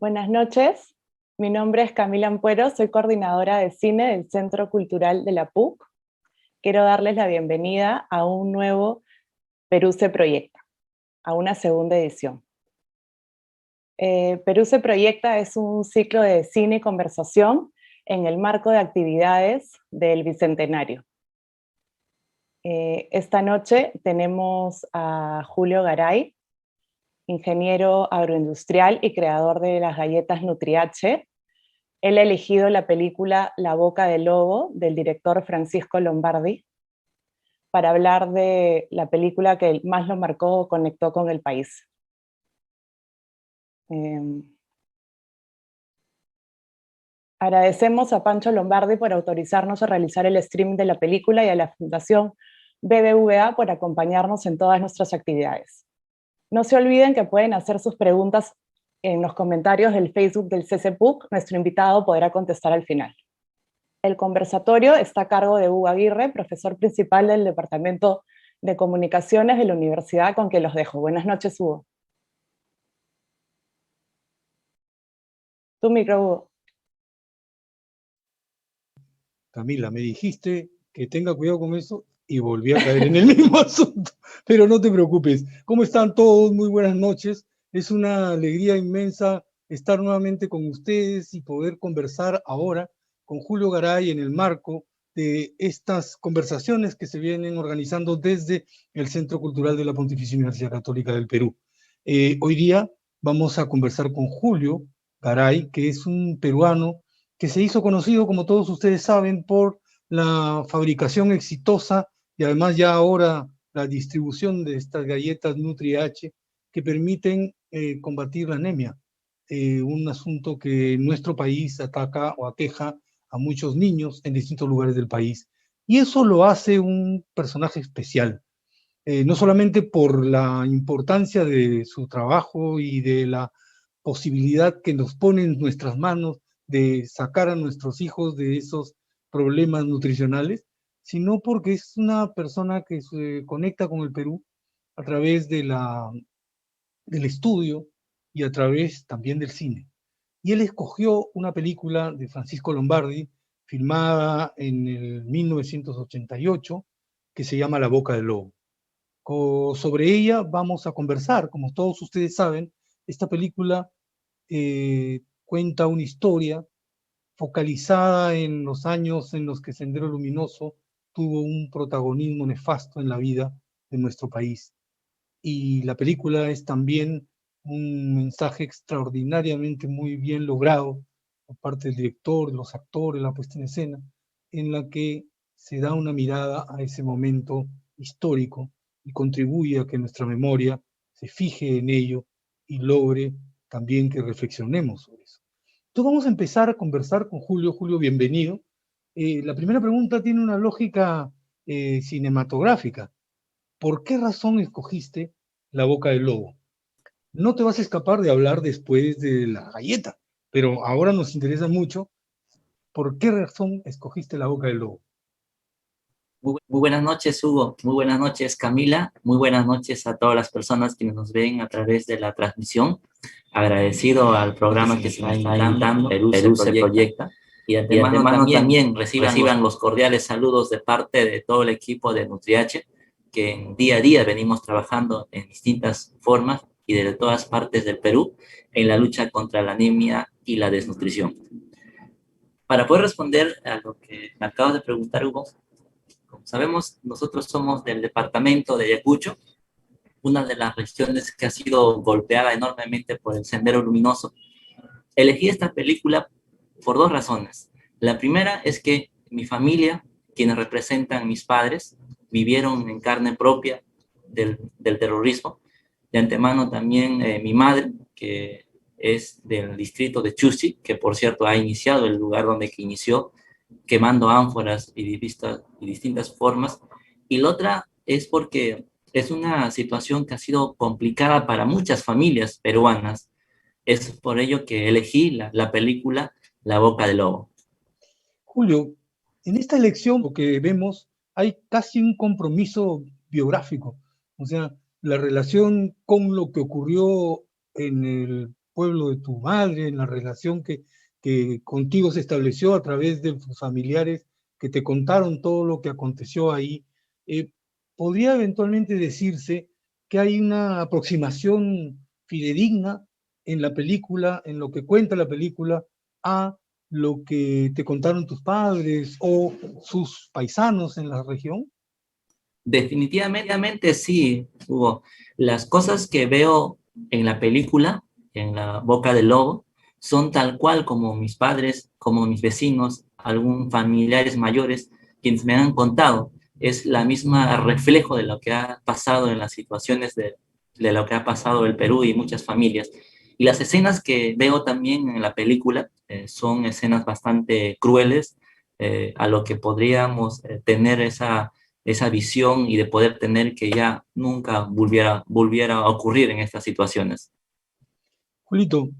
Buenas noches, mi nombre es Camila Ampuero, soy coordinadora de cine del Centro Cultural de la PUC. Quiero darles la bienvenida a un nuevo Perú se proyecta, a una segunda edición. Perú se proyecta es un ciclo de cine y conversación en el marco de actividades del Bicentenario. Esta noche tenemos a Julio Garay, ingeniero agroindustrial y creador de las galletas Nutriache. Él ha elegido la película La boca del lobo, del director Francisco Lombardi, para hablar de la película que más lo marcó o conectó con el país. Agradecemos a Pancho Lombardi por autorizarnos a realizar el stream de la película y a la Fundación BBVA por acompañarnos en todas nuestras actividades. No se olviden que pueden hacer sus preguntas en los comentarios del Facebook del CCPUC. Nuestro invitado podrá contestar al final. El conversatorio está a cargo de Hugo Aguirre, profesor principal del Departamento de Comunicaciones de la Universidad, con quien los dejo. Buenas noches, Hugo. Tu micro, Hugo. Camila, me dijiste que tenga cuidado con eso y volví a caer en el mismo asunto, pero no te preocupes. ¿Cómo están todos? Muy buenas noches. Es una alegría inmensa estar nuevamente con ustedes y poder conversar ahora con Julio Garay en el marco de estas conversaciones que se vienen organizando desde el Centro Cultural de la Pontificia Universidad Católica del Perú. Hoy día vamos a conversar con Julio Garay, que es un peruano que se hizo conocido, como todos ustedes saben, por la fabricación exitosa y además ya ahora la distribución de estas galletas Nutri-H que permiten combatir la anemia, un asunto que en nuestro país ataca o aqueja a muchos niños en distintos lugares del país. Y eso lo hace un personaje especial, no solamente por la importancia de su trabajo y de la posibilidad que nos pone en nuestras manos de sacar a nuestros hijos de esos problemas nutricionales, sino porque es una persona que se conecta con el Perú a través del estudio y a través también del cine. Y él escogió una película de Francisco Lombardi, filmada en el 1988, que se llama La boca del lobo. Sobre ella vamos a conversar. Como todos ustedes saben, esta película cuenta una historia focalizada en los años en los que Sendero Luminoso tuvo un protagonismo nefasto en la vida de nuestro país. Y la película es también un mensaje extraordinariamente muy bien logrado por parte del director, los actores, la puesta en escena, en la que se da una mirada a ese momento histórico y contribuye a que nuestra memoria se fije en ello y logre también que reflexionemos sobre eso. Entonces vamos a empezar a conversar con Julio. Julio, bienvenido. La primera pregunta tiene una lógica cinematográfica. ¿Por qué razón escogiste La boca del lobo? No te vas a escapar de hablar después de la galleta, pero ahora nos interesa mucho por qué razón escogiste La boca del lobo. Muy buenas noches, Hugo. Muy buenas noches, Camila. Muy buenas noches a todas las personas que nos ven a través de la transmisión. Agradecido al programa que se está invitando, Perú se proyecta. Y de antemano también reciban los cordiales saludos de parte de todo el equipo de Nutriache, que en día a día venimos trabajando en distintas formas y de todas partes del Perú en la lucha contra la anemia y la desnutrición. Para poder responder a lo que me acabas de preguntar, Hugo, como sabemos, nosotros somos del departamento de Ayacucho, una de las regiones que ha sido golpeada enormemente por el Sendero Luminoso. Elegí esta película por dos razones. La primera es que mi familia, quienes representan mis padres, vivieron en carne propia del terrorismo. De antemano también mi madre, que es del distrito de Chusi, que por cierto ha iniciado el lugar donde que inició, quemando ánforas y distintas formas. Y la otra es porque es una situación que ha sido complicada para muchas familias peruanas. Es por ello que elegí la película La boca del lobo. Julio, en esta elección lo que vemos hay casi un compromiso biográfico, o sea, la relación con lo que ocurrió en el pueblo de tu madre, en la relación que contigo se estableció a través de tus familiares que te contaron todo lo que aconteció ahí, podría eventualmente decirse que hay una aproximación fidedigna en la película, en lo que cuenta la película, a lo que te contaron tus padres o sus paisanos en la región? Definitivamente sí, Hugo. Las cosas que veo en la película, en La Boca del Lobo, son tal cual como mis padres, como mis vecinos, algún familiares mayores, quienes me han contado. Es la misma reflejo de lo que ha pasado en las situaciones de lo que ha pasado el Perú y muchas familias. Y las escenas que veo también en la película son escenas bastante crueles, a lo que podríamos tener esa visión y de poder tener que ya nunca volviera a ocurrir en estas situaciones. Julito,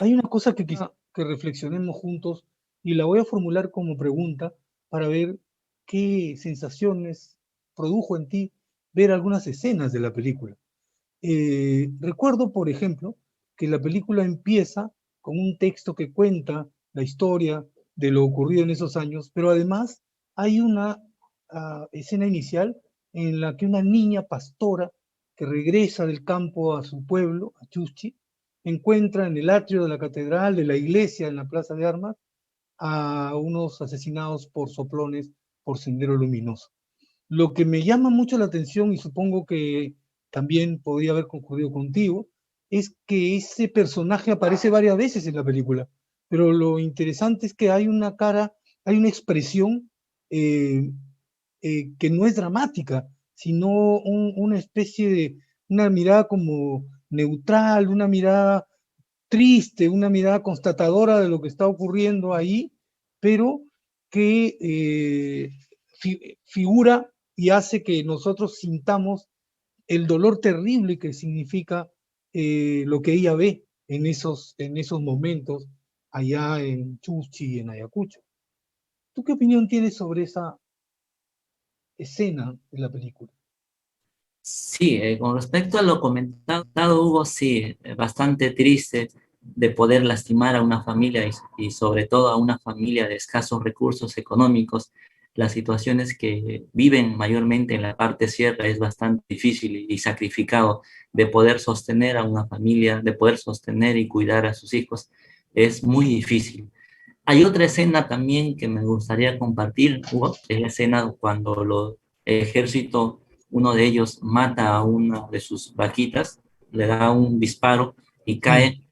hay una cosa que quizá que reflexionemos juntos y la voy a formular como pregunta para ver qué sensaciones produjo en ti ver algunas escenas de la película. Recuerdo, por ejemplo, que la película empieza con un texto que cuenta la historia de lo ocurrido en esos años, pero además hay una escena inicial en la que una niña pastora que regresa del campo a su pueblo, a Chuschi, encuentra en el atrio de la catedral, de la iglesia, en la plaza de armas, a unos asesinados por soplones por Sendero Luminoso. Lo que me llama mucho la atención, y supongo que también podría haber concurrido contigo, es que ese personaje aparece varias veces en la película, pero lo interesante es que hay una cara, hay una expresión que no es dramática, sino una especie de, una mirada como neutral, una mirada triste, una mirada constatadora de lo que está ocurriendo ahí, pero que figura y hace que nosotros sintamos el dolor terrible que significa lo que ella ve en esos momentos allá en Chuchi y en Ayacucho. ¿Tú qué opinión tienes sobre esa escena de la película? Sí, con respecto a lo comentado, Hugo, sí, bastante triste de poder lastimar a una familia y sobre todo a una familia de escasos recursos económicos. Las situaciones que viven mayormente en la parte sierra es bastante difícil y sacrificado de poder sostener a una familia, de poder sostener y cuidar a sus hijos. Es muy difícil. Hay otra escena también que me gustaría compartir, Hugo, es la escena cuando el ejército, uno de ellos mata a una de sus vaquitas, le da un disparo y cae,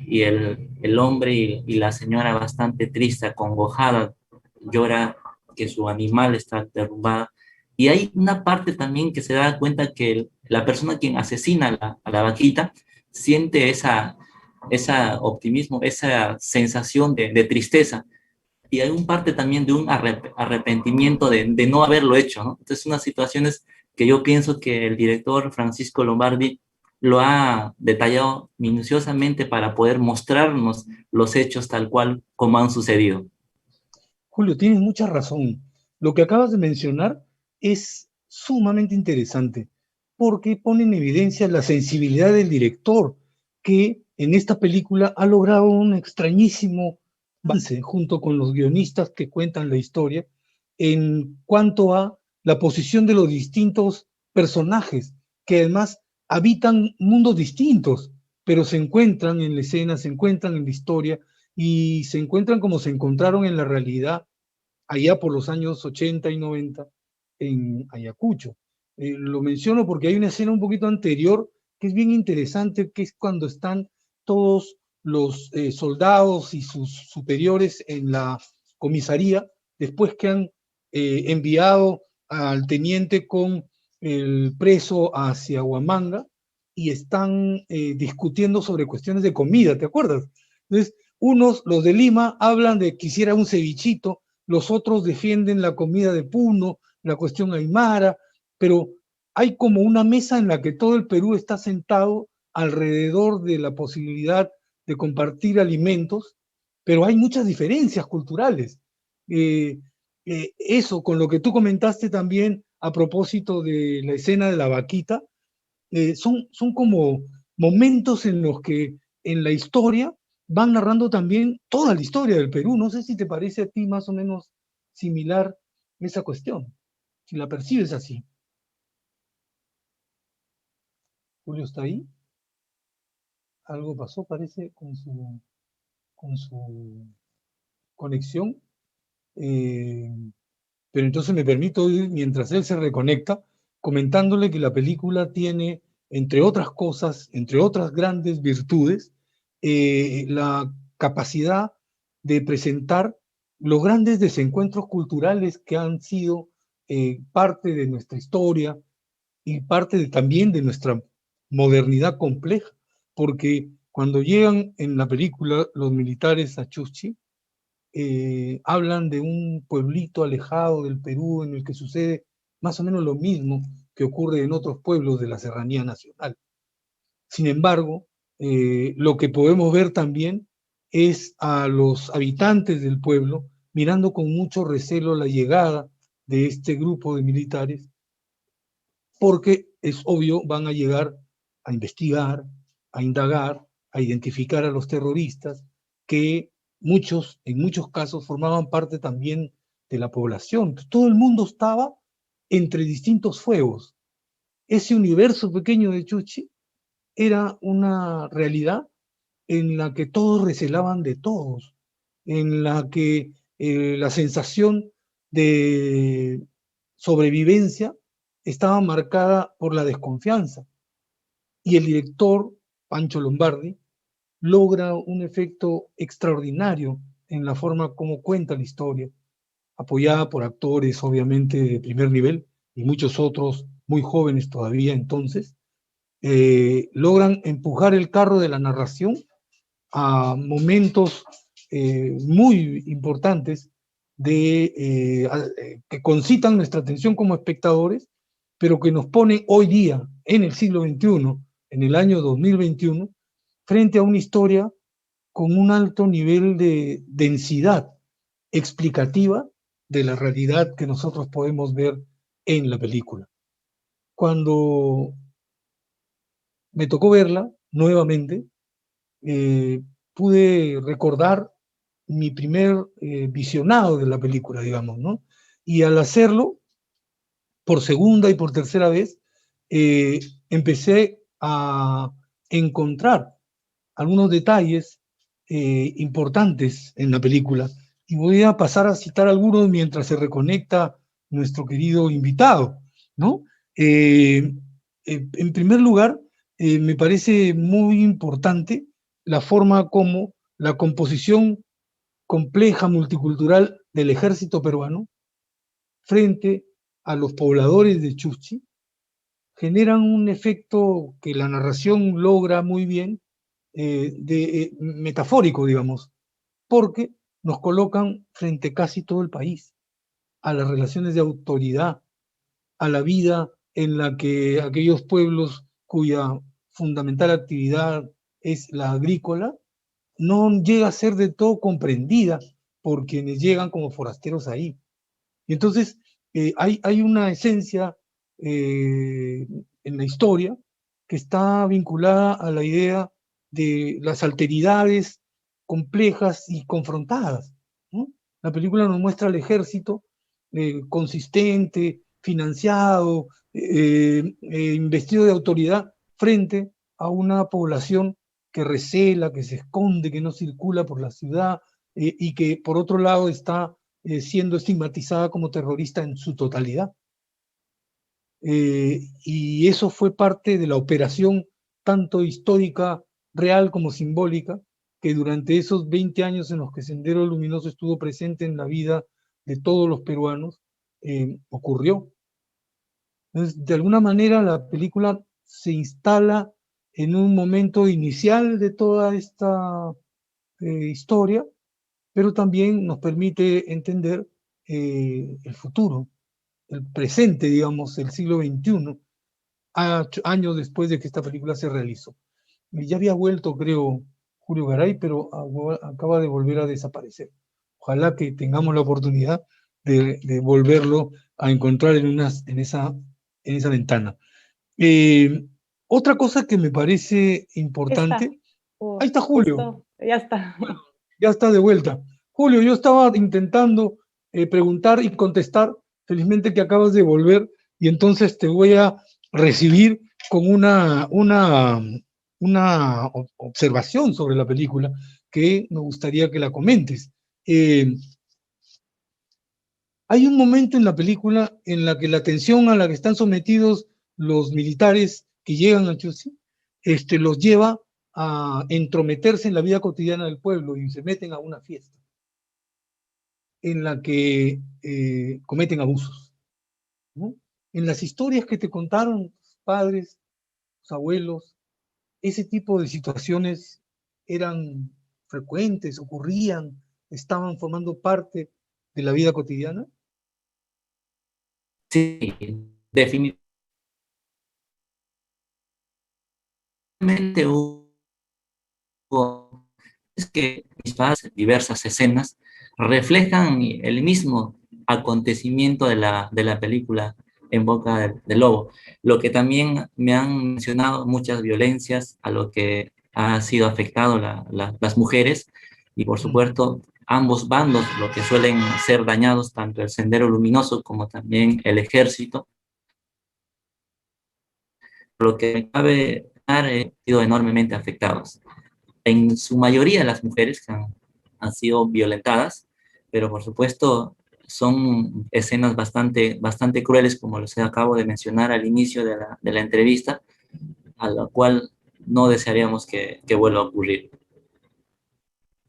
y el hombre y la señora bastante triste, acongojada, llora que su animal está derrumbada. Y hay una parte también que se da cuenta que la persona quien asesina a la vaquita siente esa optimismo, esa sensación de tristeza. Y hay un parte también de un arrepentimiento de no haberlo hecho, ¿no? Entonces, unas situaciones que yo pienso que el director Francisco Lombardi lo ha detallado minuciosamente para poder mostrarnos los hechos tal cual como han sucedido. Julio, tienes mucha razón. Lo que acabas de mencionar es sumamente interesante porque pone en evidencia la sensibilidad del director, que en esta película ha logrado un extrañísimo avance junto con los guionistas que cuentan la historia en cuanto a la posición de los distintos personajes, que además habitan mundos distintos, pero se encuentran en la escena, se encuentran en la historia y se encuentran como se encontraron en la realidad allá por los años 80 y 90 en Ayacucho. Lo menciono porque hay una escena un poquito anterior que es bien interesante, que es cuando están todos los soldados y sus superiores en la comisaría, después que han enviado al teniente con el preso hacia Huamanga y están discutiendo sobre cuestiones de comida, ¿te acuerdas? Entonces, los de Lima, hablan de que quisiera un cevichito, los otros defienden la comida de Puno, la cuestión aymara, pero hay como una mesa en la que todo el Perú está sentado alrededor de la posibilidad de compartir alimentos, pero hay muchas diferencias culturales. Eso, con lo que tú comentaste también a propósito de la escena de la vaquita, son como momentos en los que en la historia van narrando también toda la historia del Perú. No sé si te parece a ti más o menos similar esa cuestión, si la percibes así. Julio está ahí. Algo pasó, parece, con su conexión. Pero entonces me permito ir, mientras él se reconecta, comentándole que la película tiene, entre otras cosas, entre otras grandes virtudes, la capacidad de presentar los grandes desencuentros culturales que han sido parte de nuestra historia y parte también de nuestra modernidad compleja, porque cuando llegan en la película los militares a Chuchi, hablan de un pueblito alejado del Perú en el que sucede más o menos lo mismo que ocurre en otros pueblos de la Serranía Nacional. Sin embargo, lo que podemos ver también es a los habitantes del pueblo mirando con mucho recelo la llegada de este grupo de militares, porque es obvio van a llegar a investigar, a indagar, a identificar a los terroristas que en muchos casos formaban parte también de la población. Todo el mundo estaba entre distintos fuegos. Ese universo pequeño de Chuchi era una realidad en la que todos recelaban de todos, en la que la sensación de sobrevivencia estaba marcada por la desconfianza. Y el director, Pancho Lombardi, logra un efecto extraordinario en la forma como cuenta la historia, apoyada por actores obviamente de primer nivel y muchos otros muy jóvenes todavía entonces, logran empujar el carro de la narración a momentos muy importantes que concitan nuestra atención como espectadores, pero que nos ponen hoy día, en el siglo XXI, en el año 2021, frente a una historia con un alto nivel de densidad explicativa de la realidad que nosotros podemos ver en la película. Cuando me tocó verla nuevamente, pude recordar mi primer visionado de la película, digamos, ¿no? Y al hacerlo, por segunda y por tercera vez, empecé a encontrar algunos detalles importantes en la película. Y voy a pasar a citar algunos mientras se reconecta nuestro querido invitado, ¿no? En primer lugar, me parece muy importante la forma como la composición compleja, multicultural del ejército peruano frente a los pobladores de Chuchi generan un efecto que la narración logra muy bien, metafórico, digamos, porque nos colocan frente casi todo el país, a las relaciones de autoridad, a la vida en la que aquellos pueblos cuya fundamental actividad es la agrícola, no llega a ser de todo comprendida por quienes llegan como forasteros ahí. Y entonces hay una esencia en la historia que está vinculada a la idea de las alteridades complejas y confrontadas, ¿no? La película nos muestra al ejército consistente, financiado, investido de autoridad frente a una población que recela, que se esconde, que no circula por la ciudad y que por otro lado está siendo estigmatizada como terrorista en su totalidad. Y eso fue parte de la operación tanto histórica, real como simbólica, que durante esos 20 años en los que Sendero Luminoso estuvo presente en la vida de todos los peruanos, ocurrió. Entonces, de alguna manera la película se instala en un momento inicial de toda esta historia, pero también nos permite entender el futuro, el presente, digamos, el siglo XXI, años después de que esta película se realizó. Ya había vuelto, creo, Julio Garay, pero acaba de volver a desaparecer. Ojalá que tengamos la oportunidad de volverlo a encontrar en esa ventana. Otra cosa que me parece importante Ahí está Julio. Justo, ya está. Ya está de vuelta. Julio, yo estaba intentando preguntar y contestar, felizmente que acabas de volver, y entonces te voy a recibir con una observación sobre la película que me gustaría que la comentes. Hay un momento en la película en la que la tensión a la que están sometidos los militares que llegan a Chusí, los lleva a entrometerse en la vida cotidiana del pueblo y se meten a una fiesta en la que cometen abusos, ¿no? En las historias que te contaron tus padres, tus abuelos, ese tipo de situaciones eran frecuentes, ocurrían, estaban formando parte de la vida cotidiana. Sí, definitivamente hubo, es que diversas escenas reflejan el mismo acontecimiento de la película En Boca del Lobo. Lo que también me han mencionado muchas violencias a lo que ha sido afectado las mujeres y por supuesto ambos bandos, lo que suelen ser dañados, tanto el Sendero Luminoso como también el Ejército. Lo que me cabe sido enormemente afectados. En su mayoría las mujeres que han sido violentadas, pero por supuesto son escenas bastante crueles, como les acabo de mencionar al inicio de la entrevista, a la cual no desearíamos que vuelva a ocurrir.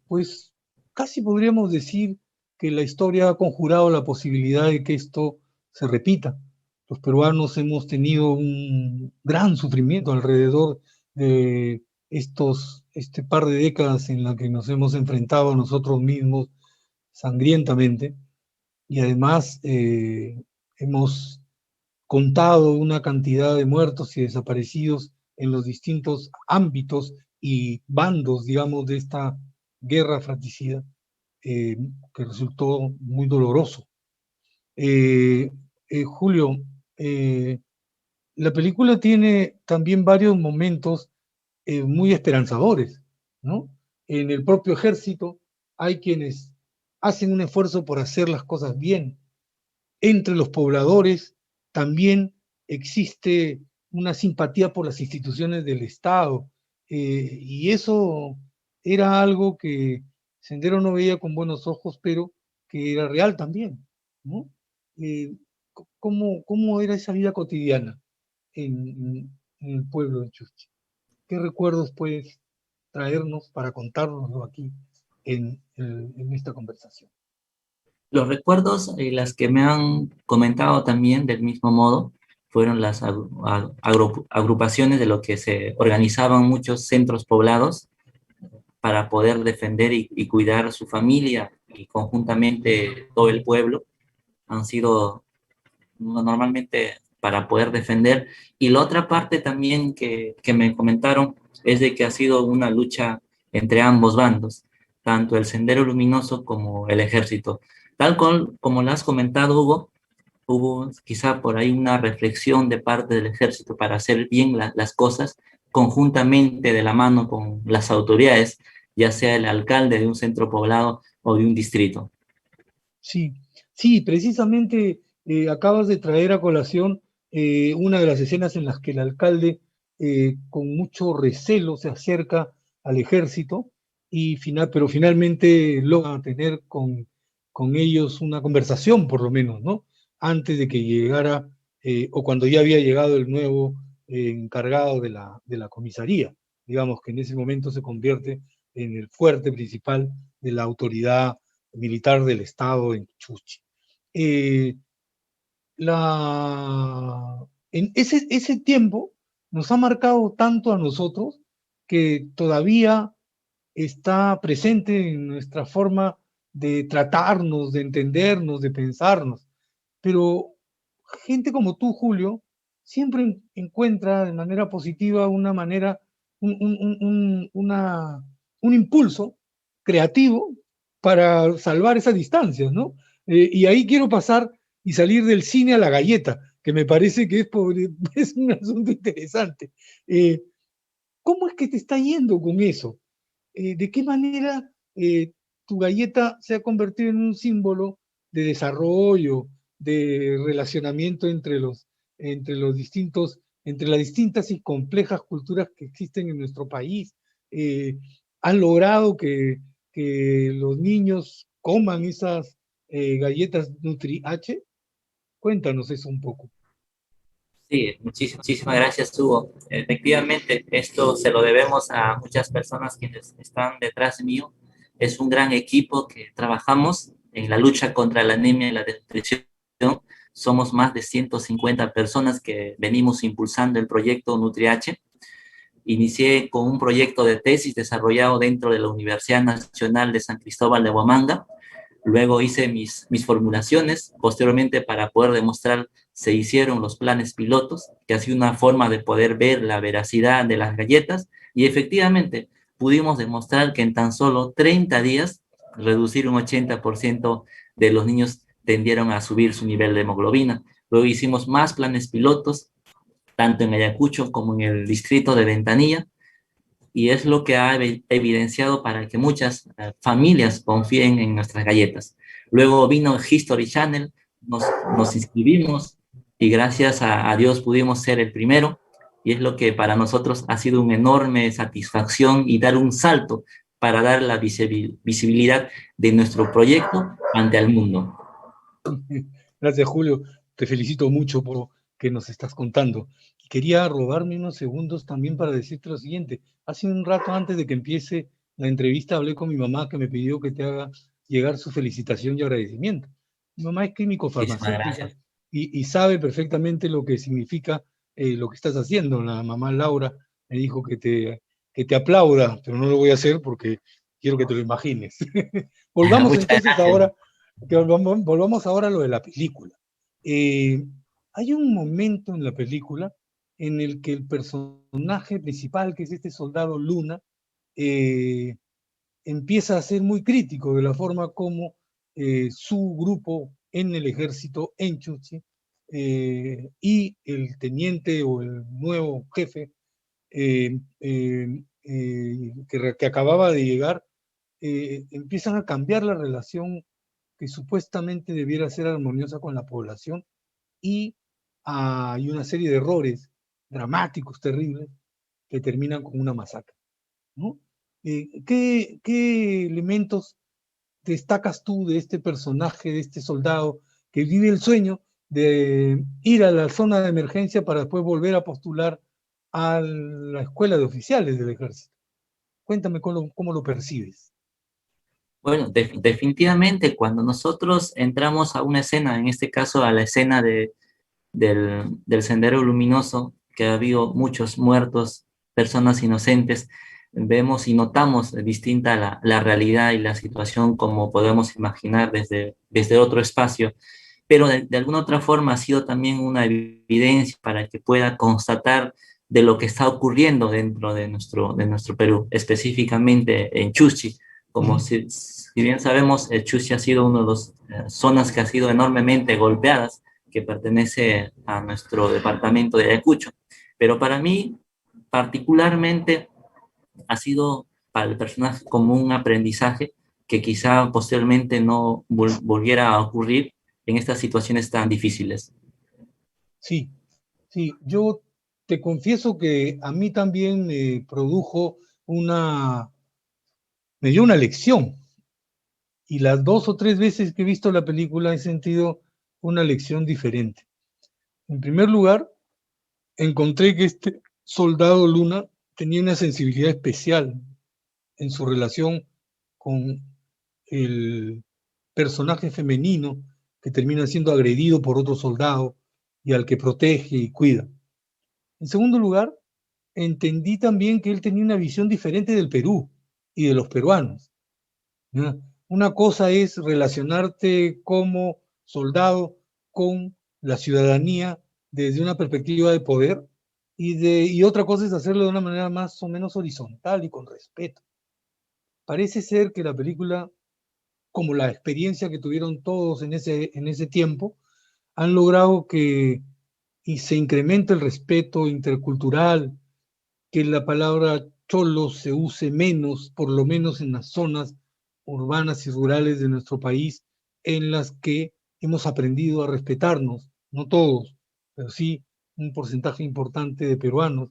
Pues casi podríamos decir que la historia ha conjurado la posibilidad de que esto se repita. Los peruanos hemos tenido un gran sufrimiento alrededor de este par de décadas en la que nos hemos enfrentado a nosotros mismos sangrientamente, y además hemos contado una cantidad de muertos y desaparecidos en los distintos ámbitos y bandos, digamos, de esta guerra fratricida, que resultó muy doloroso. Julio, la película tiene también varios momentos muy esperanzadores, ¿no? En el propio ejército hay quienes hacen un esfuerzo por hacer las cosas bien. Entre los pobladores también existe una simpatía por las instituciones del Estado, y eso era algo que Sendero no veía con buenos ojos, pero que era real también, ¿no? ¿Cómo era esa vida cotidiana en el pueblo de Chuchi? ¿Qué recuerdos puedes traernos para contárnoslo aquí en esta conversación? Los recuerdos y las que me han comentado también del mismo modo fueron las agrupaciones de lo que se organizaban muchos centros poblados para poder defender y cuidar a su familia y conjuntamente todo el pueblo. Han sido normalmente para poder defender. Y la otra parte también que me comentaron es de que ha sido una lucha entre ambos bandos, tanto el Sendero Luminoso como el Ejército. Tal cual como lo has comentado, Hugo, hubo quizá por ahí una reflexión de parte del Ejército para hacer bien las cosas conjuntamente de la mano con las autoridades, ya sea el alcalde de un centro poblado o de un distrito. Sí, sí, precisamente acabas de traer a colación una de las escenas en las que el alcalde con mucho recelo se acerca al ejército, pero finalmente logra tener con ellos una conversación, por lo menos, ¿no? Antes de que llegara, o cuando ya había llegado el nuevo encargado de la comisaría, digamos que en ese momento se convierte en el fuerte principal de la autoridad militar del Estado en Chuchi. En ese tiempo nos ha marcado tanto a nosotros que todavía está presente en nuestra forma de tratarnos, de entendernos, de pensarnos. Pero gente como tú, Julio, siempre encuentra de manera positiva una manera, un impulso creativo para salvar esas distancias, ¿no? Y ahí quiero pasar y salir del cine a la galleta, que me parece que es un asunto interesante. ¿Cómo es que te está yendo con eso? ¿De qué manera tu galleta se ha convertido en un símbolo de desarrollo, de relacionamiento entre los distintos, entre las distintas y complejas culturas que existen en nuestro país? ¿Han logrado que los niños coman esas galletas Nutri-H? Cuéntanos eso un poco. Sí, muchísimas gracias, Hugo. Efectivamente, esto se lo debemos a muchas personas quienes están detrás mío. Es un gran equipo que trabajamos en la lucha contra la anemia y la desnutrición. Somos más de 150 personas que venimos impulsando el proyecto NutriH. Inicié con un proyecto de tesis desarrollado dentro de la Universidad Nacional de San Cristóbal de Huamanga. Luego hice mis formulaciones. Posteriormente, para poder demostrar, se hicieron los planes pilotos, que ha sido una forma de poder ver la veracidad de las galletas. Y efectivamente, pudimos demostrar que en tan solo 30 días, reducir un 80% de los niños tendieron a subir su nivel de hemoglobina. Luego hicimos más planes pilotos, tanto en Ayacucho como en el distrito de Ventanilla, y es lo que ha evidenciado para que muchas familias confíen en nuestras galletas. Luego vino History Channel, nos inscribimos y gracias a Dios pudimos ser el primero, y es lo que para nosotros ha sido una enorme satisfacción y dar un salto para dar la visibilidad de nuestro proyecto ante el mundo. Gracias, Julio. Te felicito mucho por lo que nos estás contando. Quería robarme unos segundos también para decirte lo siguiente. Hace un rato antes de que empiece la entrevista hablé con mi mamá, que me pidió que te haga llegar su felicitación y agradecimiento. Mi mamá es químico farmacéutica y sabe perfectamente lo que significa lo que estás haciendo. La mamá Laura me dijo que te aplauda, pero no lo voy a hacer porque quiero que te lo imagines. Volvamos entonces ahora. Volvamos ahora a lo de la película. Hay un momento en la película en el que el personaje principal, que es este soldado Luna, empieza a ser muy crítico de la forma como su grupo en el ejército, en Chuchi, y el teniente o el nuevo jefe que acababa de llegar, empiezan a cambiar la relación que supuestamente debiera ser armoniosa con la población, y hay una serie de errores dramáticos, terribles, que terminan con una masacre, ¿no? ¿Qué elementos destacas tú de este personaje, de este soldado que vive el sueño de ir a la zona de emergencia para después volver a postular a la escuela de oficiales del ejército? Cuéntame cómo lo percibes. Bueno, definitivamente cuando nosotros entramos a una escena, en este caso a la escena del Sendero Luminoso, que ha habido muchos muertos, personas inocentes, vemos y notamos distinta la realidad y la situación como podemos imaginar desde otro espacio, pero de alguna otra forma ha sido también una evidencia para que pueda constatar de lo que está ocurriendo dentro de nuestro Perú, específicamente en Chuchi. Como si bien sabemos, Chuchi ha sido una de las zonas que ha sido enormemente golpeadas, que pertenece a nuestro departamento de Ayacucho. Pero para mí, particularmente, ha sido para el personaje como un aprendizaje que quizá posteriormente no volviera a ocurrir en estas situaciones tan difíciles. Sí, sí, yo te confieso que a mí también me produjo me dio una lección, y las 2 o 3 veces que he visto la película he sentido una lección diferente. En primer lugar, encontré que este soldado Luna tenía una sensibilidad especial en su relación con el personaje femenino que termina siendo agredido por otro soldado y al que protege y cuida. En segundo lugar, entendí también que él tenía una visión diferente del Perú y de los peruanos, ¿no? Una cosa es relacionarte como soldado con la ciudadanía desde una perspectiva de poder, y otra cosa es hacerlo de una manera más o menos horizontal y con respeto. Parece ser que la película, como la experiencia que tuvieron todos en ese tiempo, han logrado y se incremente el respeto intercultural, que la palabra cholo se use menos, por lo menos en las zonas urbanas y rurales de nuestro país, en las que hemos aprendido a respetarnos, no todos, pero sí un porcentaje importante de peruanos.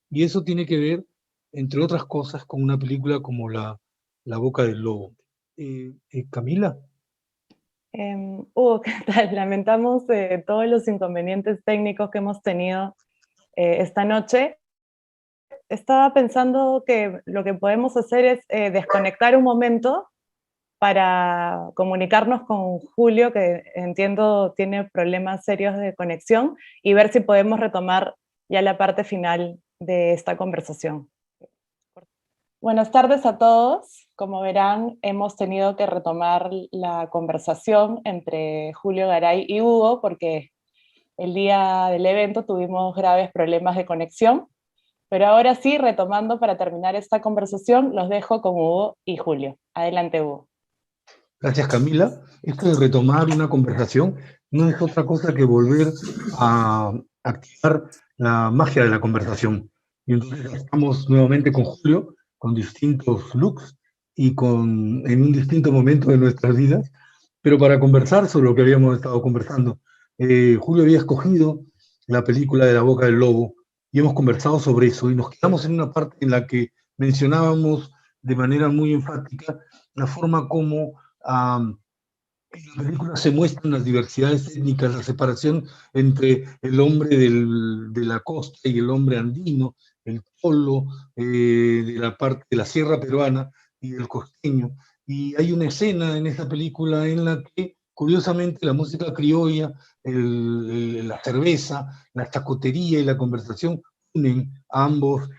Y eso tiene que ver, entre otras cosas, con una película como La Boca del Lobo. Camila. Hugo, ¿qué tal? Lamentamos todos los inconvenientes técnicos que hemos tenido esta noche. Estaba pensando que lo que podemos hacer es desconectar un momento para comunicarnos con Julio, que entiendo tiene problemas serios de conexión, y ver si podemos retomar ya la parte final de esta conversación. Buenas tardes a todos. Como verán, hemos tenido que retomar la conversación entre Julio Garay y Hugo porque el día del evento tuvimos graves problemas de conexión, pero ahora sí, retomando para terminar esta conversación, los dejo con Hugo y Julio. Adelante, Hugo. Gracias, Camila. Esto de retomar una conversación no es otra cosa que volver a activar la magia de la conversación. Y entonces estamos nuevamente con Julio, con distintos looks y en un distinto momento de nuestras vidas, pero para conversar sobre lo que habíamos estado conversando. Julio había escogido la película de La Boca del Lobo y hemos conversado sobre eso y nos quedamos en una parte en la que mencionábamos de manera muy enfática la forma como en la película se muestran las diversidades étnicas, la separación entre el hombre de la costa y el hombre andino, el cholo de la parte de la sierra peruana y el costeño. Y hay una escena en esa película en la que, curiosamente, la música criolla, la cerveza, la chacotería y la conversación unen a ambos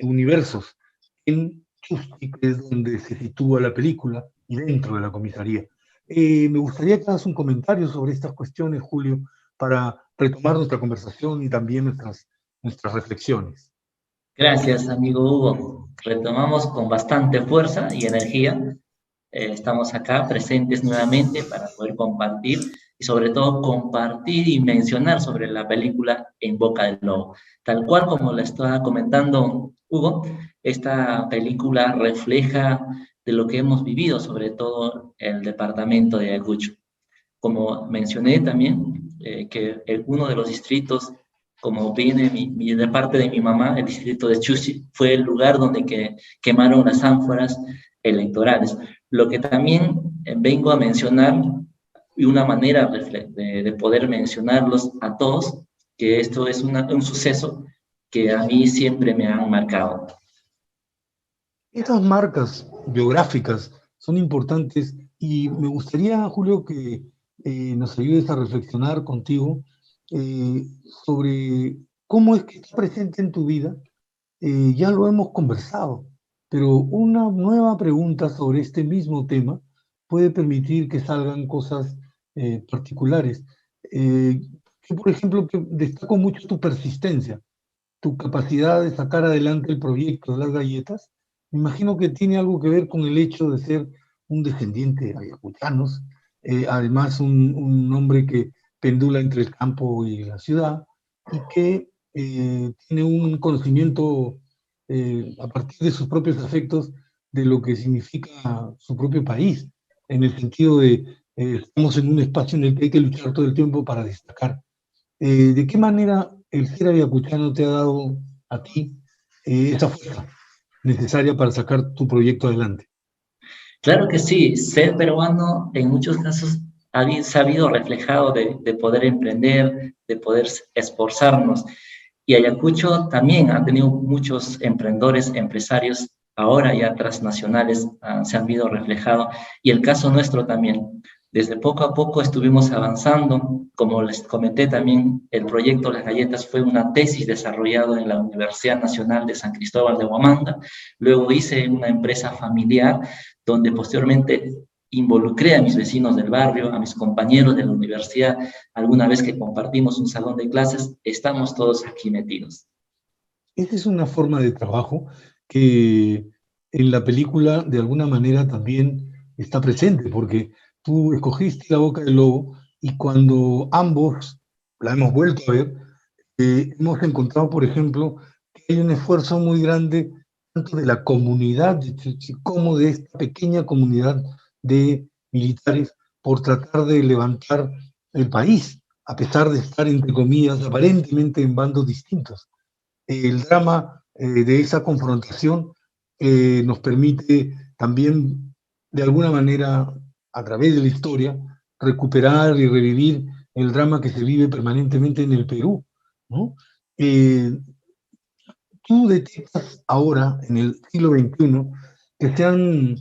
universos. En Chusti, que es donde se sitúa la película, y dentro de la comisaría. Me gustaría que hagas un comentario sobre estas cuestiones, Julio, para retomar nuestra conversación y también nuestras reflexiones. Gracias, amigo Hugo. Retomamos con bastante fuerza y energía. Estamos acá presentes nuevamente para poder compartir y sobre todo compartir y mencionar sobre la película En Boca del Lobo. Tal cual como le estaba comentando Hugo, esta película refleja de lo que hemos vivido, sobre todo el departamento de Ayacucho. Como mencioné también, que uno de los distritos, como viene de parte de mi mamá, el distrito de Chuchi, fue el lugar donde quemaron las ánforas electorales. Lo que también vengo a mencionar, y una manera de poder mencionarlos a todos, que esto es un suceso que a mí siempre me han marcado. Estas marcas biográficas son importantes y me gustaría, Julio, que nos ayudes a reflexionar contigo sobre cómo es que está presente en tu vida. Ya lo hemos conversado, pero una nueva pregunta sobre este mismo tema puede permitir que salgan cosas particulares. Yo, por ejemplo, que destaco mucho tu persistencia, tu capacidad de sacar adelante el proyecto de las galletas. Me imagino que tiene algo que ver con el hecho de ser un descendiente de ayacuchanos, además un hombre que pendula entre el campo y la ciudad, y que tiene un conocimiento a partir de sus propios afectos de lo que significa su propio país, en el sentido de estamos en un espacio en el que hay que luchar todo el tiempo para destacar. ¿De qué manera el ser ayacuchano te ha dado a ti esa fuerza necesaria para sacar tu proyecto adelante? Claro que sí, ser peruano en muchos casos se ha habido reflejado de poder emprender, de poder esforzarnos. Y Ayacucho también ha tenido muchos emprendedores, empresarios, ahora ya transnacionales, se han visto reflejados. Y el caso nuestro también. Desde poco a poco estuvimos avanzando. Como les comenté también, el proyecto Las Galletas fue una tesis desarrollada en la Universidad Nacional de San Cristóbal de Huamanga. Luego hice una empresa familiar donde posteriormente involucré a mis vecinos del barrio, a mis compañeros de la universidad. Alguna vez que compartimos un salón de clases, estamos todos aquí metidos. Esa es una forma de trabajo que en la película de alguna manera también está presente, porque tú escogiste La Boca del Lobo y cuando ambos la hemos vuelto a ver, hemos encontrado, por ejemplo, que hay un esfuerzo muy grande tanto de la comunidad, como de esta pequeña comunidad de militares por tratar de levantar el país, a pesar de estar, entre comillas, aparentemente en bandos distintos. El drama de esa confrontación nos permite también, de alguna manera, a través de la historia, recuperar y revivir el drama que se vive permanentemente en el Perú, ¿no? Tú detectas ahora, en el siglo XXI, que se han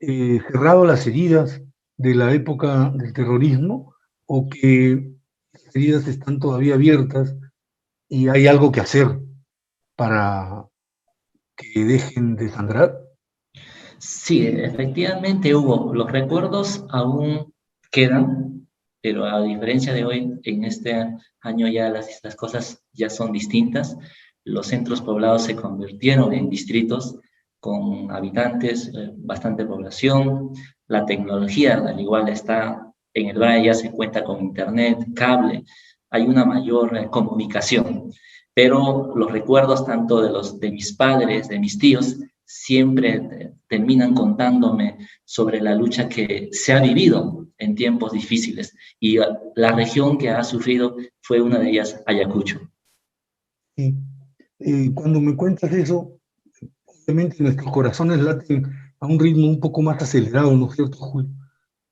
cerrado las heridas de la época del terrorismo, o que las heridas están todavía abiertas y hay algo que hacer para que dejen de sangrar. Sí, efectivamente, Hugo, los recuerdos aún quedan, pero a diferencia de hoy, en este año ya las cosas ya son distintas. Los centros poblados se convirtieron en distritos con habitantes, bastante población. La tecnología, al igual, está en el Valle, ya se cuenta con internet, cable, hay una mayor comunicación. Pero los recuerdos tanto de mis padres, de mis tíos, siempre terminan contándome sobre la lucha que se ha vivido en tiempos difíciles. Y la región que ha sufrido fue una de ellas, Ayacucho. Sí. Cuando me cuentas eso, obviamente nuestros corazones laten a un ritmo un poco más acelerado, ¿no es cierto, Julio?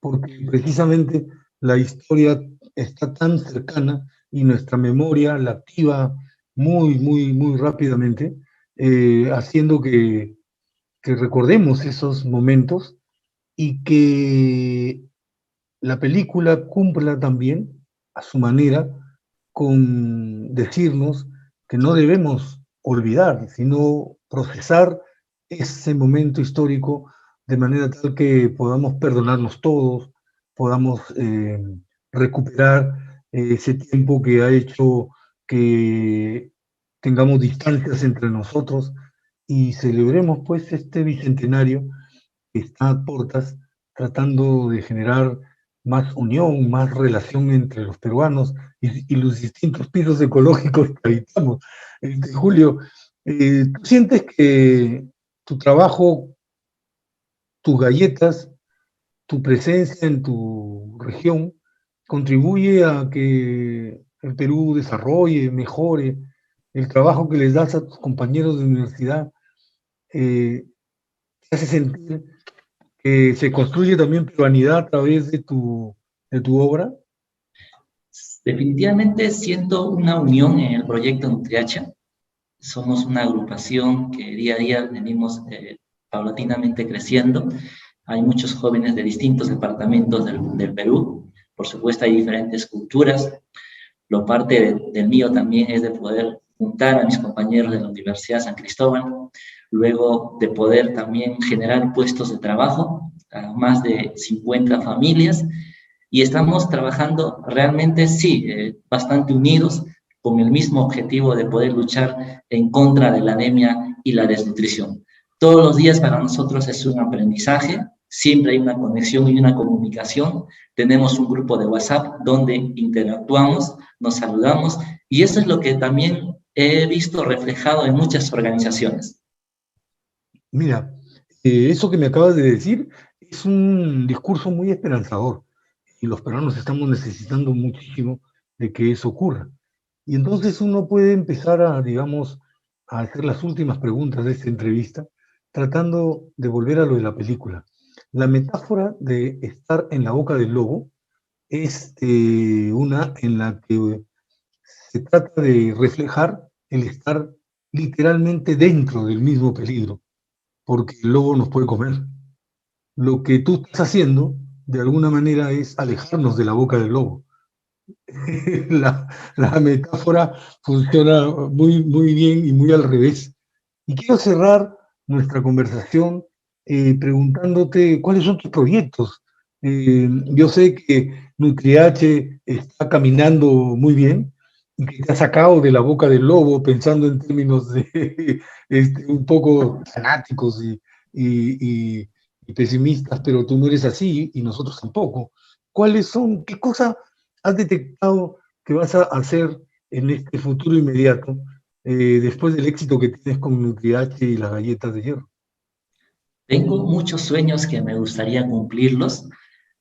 Porque precisamente la historia está tan cercana y nuestra memoria la activa muy, muy, muy rápidamente, haciendo que recordemos esos momentos y que la película cumpla también, a su manera, con decirnos que no debemos olvidar, sino procesar ese momento histórico de manera tal que podamos perdonarnos todos, podamos recuperar ese tiempo que ha hecho que tengamos distancias entre nosotros y celebremos pues este bicentenario que está a puertas, tratando de generar más unión, más relación entre los peruanos y los distintos pisos ecológicos que habitamos. Julio, ¿tú sientes que tu trabajo, tus galletas, tu presencia en tu región contribuye a que el Perú desarrolle, mejore el trabajo que les das a tus compañeros de universidad? ¿Te hace sentir que se construye también peruanidad a través de tu obra? Definitivamente siento una unión en el proyecto Nutriacha. Somos una agrupación que día a día venimos paulatinamente creciendo. Hay muchos jóvenes de distintos departamentos del Perú. Por supuesto, hay diferentes culturas. Lo parte del mío también es de poder juntar a mis compañeros de la Universidad San Cristóbal, luego de poder también generar puestos de trabajo a más de 50 familias, y estamos trabajando realmente, sí, bastante unidos con el mismo objetivo de poder luchar en contra de la anemia y la desnutrición. Todos los días para nosotros es un aprendizaje, siempre hay una conexión y una comunicación. Tenemos un grupo de WhatsApp donde interactuamos, nos saludamos, y eso es lo que también he visto reflejado en muchas organizaciones. Mira, eso que me acabas de decir es un discurso muy esperanzador y los peruanos estamos necesitando muchísimo de que eso ocurra. Y entonces uno puede empezar a, digamos, a hacer las últimas preguntas de esta entrevista, tratando de volver a lo de la película. La metáfora de estar en la boca del lobo es una en la que se trata de reflejar el estar literalmente dentro del mismo peligro, porque el lobo nos puede comer. Lo que tú estás haciendo, de alguna manera, es alejarnos de la boca del lobo. La metáfora funciona muy, muy bien y muy al revés. Y quiero cerrar nuestra conversación preguntándote cuáles son tus proyectos. Yo sé que NutriH está caminando muy bien y que te ha sacado de la boca del lobo pensando en términos de, un poco fanáticos y pesimistas, pero tú no eres así y nosotros tampoco. ¿Cuáles son, qué cosa has detectado que vas a hacer en este futuro inmediato después del éxito que tienes con NutriH y las galletas de hierro? Tengo muchos sueños que me gustaría cumplirlos.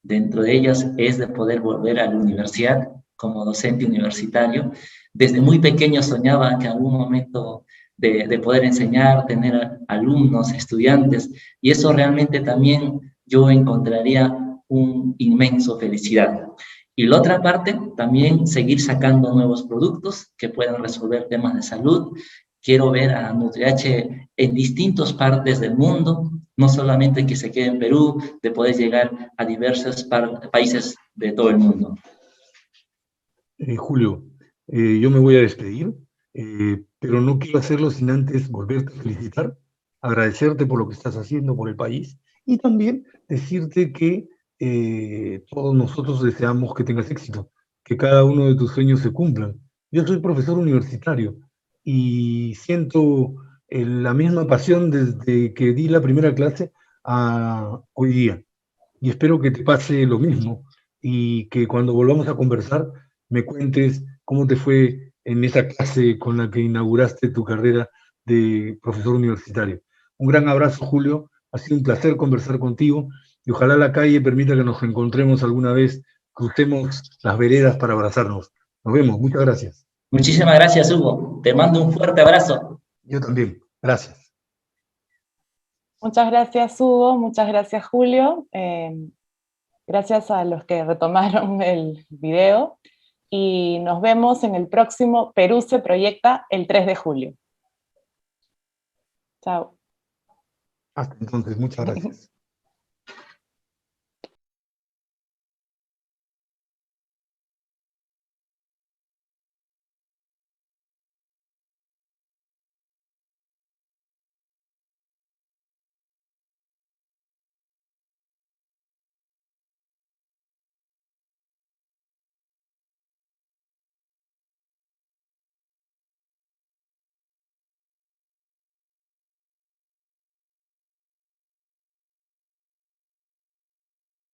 Dentro de ellos es de poder volver a la universidad como docente universitario. Desde muy pequeño soñaba que en algún momento de poder enseñar, tener alumnos, estudiantes, y eso realmente también yo encontraría un inmenso felicidad. Y la otra parte, también seguir sacando nuevos productos que puedan resolver temas de salud. Quiero ver a NutriH en distintas partes del mundo, no solamente que se quede en Perú, de poder llegar a diversos países de todo el mundo. Julio, yo me voy a despedir, pero no quiero hacerlo sin antes volverte a felicitar, agradecerte por lo que estás haciendo por el país y también decirte que todos nosotros deseamos que tengas éxito, que cada uno de tus sueños se cumplan. Yo soy profesor universitario y siento la misma pasión desde que di la primera clase a hoy día. Y espero que te pase lo mismo y que cuando volvamos a conversar me cuentes cómo te fue en esa clase con la que inauguraste tu carrera de profesor universitario. Un gran abrazo, Julio. Ha sido un placer conversar contigo y ojalá la calle permita que nos encontremos alguna vez, crucemos las veredas para abrazarnos. Nos vemos. Muchas gracias. Muchísimas gracias, Hugo. Te mando un fuerte abrazo. Yo también. Gracias. Muchas gracias, Hugo. Muchas gracias, Julio. Gracias a los que retomaron el video. Y nos vemos en el próximo Perú se proyecta el 3 de julio. Chao. Hasta entonces, muchas gracias.